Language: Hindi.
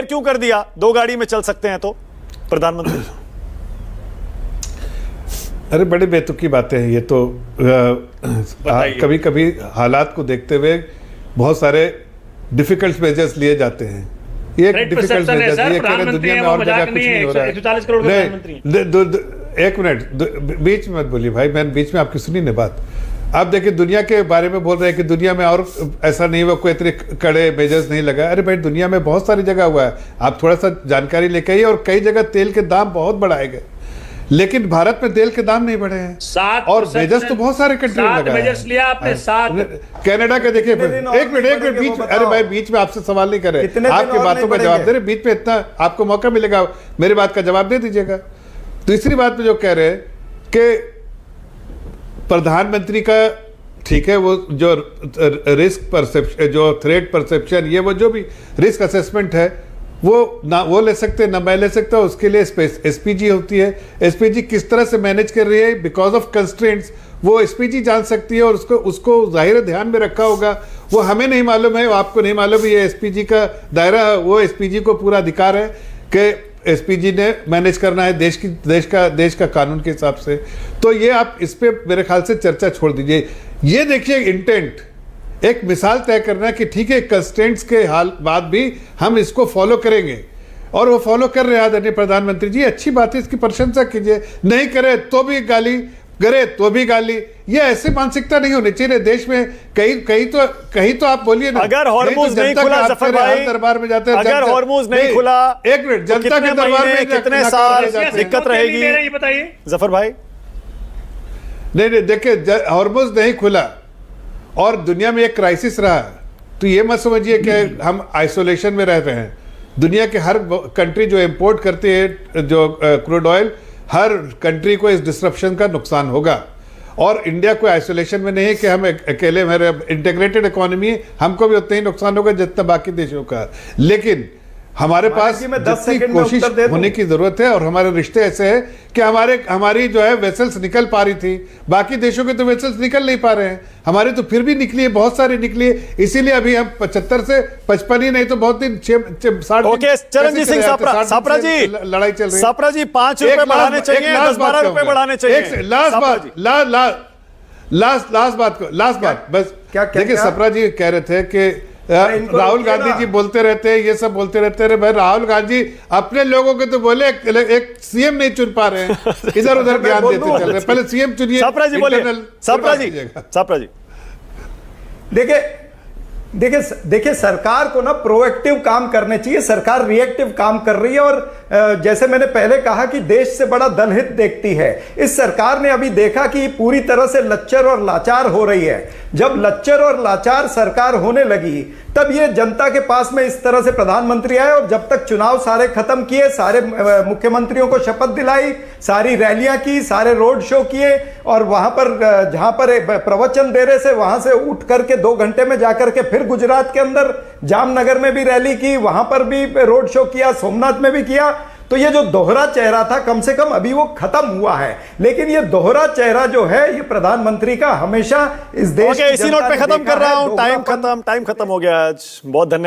क्यों कर दिया? 2 गाड़ी में चल सकते हैं तो प्रधानमंत्री। अरे बड़े बेतुकी बातें हैं ये तो। कभी कभी हालात को देखते हुए बहुत सारे डिफिकल्ट मेजर्स लिए जाते हैं। ये डिफिकल्ट मेजर्स ये कह रहे दुनिया में और जगह कुछ नहीं हो रहा है। 140 करोड़ प्रधानमंत्री। एक मिनट, बीच में मत बोलिए भाई, मैंने बीच में आपकी सुनी ना बात। आप देखिए दुनिया के बारे में बोल रहे हैं कि दुनिया में और ऐसा नहीं हुआ, कोई इतने कड़े मेजर्स नहीं लगा। अरे भाई दुनिया में बहुत सारी जगह हुआ है, आप थोड़ा सा जानकारी लेके आइए। और कई जगह तेल के दाम बहुत बढ़ाए गए, लेकिन भारत में तेल के दाम नहीं बढ़े हैं। और मेजर्स तो बहुत सारे कंट्री में लगा मेजर्स लिया आपने, 7 कनाडा के देखिए। एक मिनट बीच, अरे भाई बीच में आपसे सवाल नहीं करे, आपकी बातों का जवाब दे रहे। बीच में इतना आपको मौका मिलेगा, मेरी बात का जवाब दे दीजिएगा। तीसरी बात में जो कह रहे हैं कि प्रधानमंत्री का ठीक है, वो जो रिस्क परसेप्शन, जो थ्रेट परसेप्शन, ये वो जो भी रिस्क असेसमेंट है वो ना वो ले सकते हैं ना मैं ले सकता हूँ। उसके लिए एसपीजी होती है। एसपीजी किस तरह से मैनेज कर रही है बिकॉज ऑफ कंस्ट्रेंट्स, वो एसपीजी जान सकती है। और उसको जाहिर ध्यान में रखा होगा, वो हमें नहीं मालूम है, आपको नहीं मालूम। ये एसपीजी का दायरा, वो एसपीजी को पूरा अधिकार है कि एसपीजी ने मैनेज करना है देश का कानून के हिसाब से। तो ये आप इस पे मेरे ख्याल से चर्चा छोड़ दीजिए। ये देखिए इंटेंट, एक मिसाल तय करना कि ठीक है कंस्ट्रेंट्स के हाल बाद भी हम इसको फॉलो करेंगे, और वो फॉलो कर रहे हैं आदरणीय प्रधानमंत्री जी। अच्छी बात है, इसकी प्रशंसा कीजिए। नहीं करे तो भी गाली, करे तो भी गाली। ये ऐसी मानसिकता नहीं होनी चाहिए देश में। कहीं तो आप बोलिए ना, अगर हॉर्मुज नहीं खुला जफर भाई, दरबार में जाते हैं, अगर हॉर्मुज नहीं खुला, एक मिनट, जनता के दरबार में कितने साल दिक्कत रहेगी? ये बताइए जफर भाई। नहीं देखिए, हॉर्मुज नहीं खुला और दुनिया में एक क्राइसिस रहा, तो ये मत समझिए कि हम आइसोलेशन में रह रहे हैं। दुनिया के हर कंट्री जो इंपोर्ट करती है जो क्रूड ऑयल, हर कंट्री को इस डिसरप्शन का नुकसान होगा। और इंडिया कोई आइसोलेशन में नहीं है कि हम अकेले, हमारे इंटीग्रेटेड इकोनॉमी, हमको भी उतना ही नुकसान होगा जितना बाकी देशों का। लेकिन हमारे पास जितनी कोशिश होने की जरूरत है, और हमारे रिश्ते ऐसे हैं कि हमारी जो है वेसल्स निकल पा रही थी, बाकी देशों के तो वेसल्स निकल नहीं पा रहे हैं। हमारे तो फिर भी निकली है, बहुत सारी निकली है। इसीलिए अभी हम 75 से 55 ही नहीं तो बहुत दिन 60 ओके, चरणजीत सिंह सापरा जी, लड़ाई चल रही है। सापरा जी 5 रुपए बढ़ाने चाहिए, 10-12 रुपए बढ़ाने चाहिए। लास्ट बात बस। देखिए सपरा जी कह रहे थे कि राहुल गांधी जी बोलते रहते हैं, ये सब बोलते रहते हैं। भाई राहुल गांधी अपने लोगों के तो बोले, एक सीएम नहीं चुन पा रहे हैं, इधर उधर ज्ञान देते चल रहे हैं। पहले सीएम चुनिए। सापरा जी बोलिए। सापरा जी देखिए सरकार को ना प्रोएक्टिव काम करने चाहिए। सरकार रिएक्टिव काम कर रही है, और जैसे मैंने पहले कहा कि देश से बड़ा दलहित देखती है। इस सरकार ने अभी देखा कि पूरी तरह से लच्चर और लाचार हो रही है। जब लच्चर और लाचार सरकार होने लगी, तब ये जनता के पास में इस तरह से प्रधानमंत्री आए, और जब तक चुनाव सारे खत्म किए, सारे मुख्यमंत्रियों को शपथ दिलाई, सारी रैलियां की, सारे रोड शो किए, और वहां पर जहां पर प्रवचन दे रहे थे वहां से उठ करके 2 घंटे में जाकर के फिर गुजरात के अंदर जामनगर में भी रैली की, वहां पर भी रोड शो किया, सोमनाथ में भी किया। तो ये जो दोहरा चेहरा था, कम से कम अभी वो खत्म हुआ है। लेकिन ये दोहरा चेहरा जो है, ये प्रधानमंत्री का हमेशा इस देश इसी नोट पे खत्म कर रहा हूं। टाइम खत्म हो गया आज। बहुत धन्यवाद।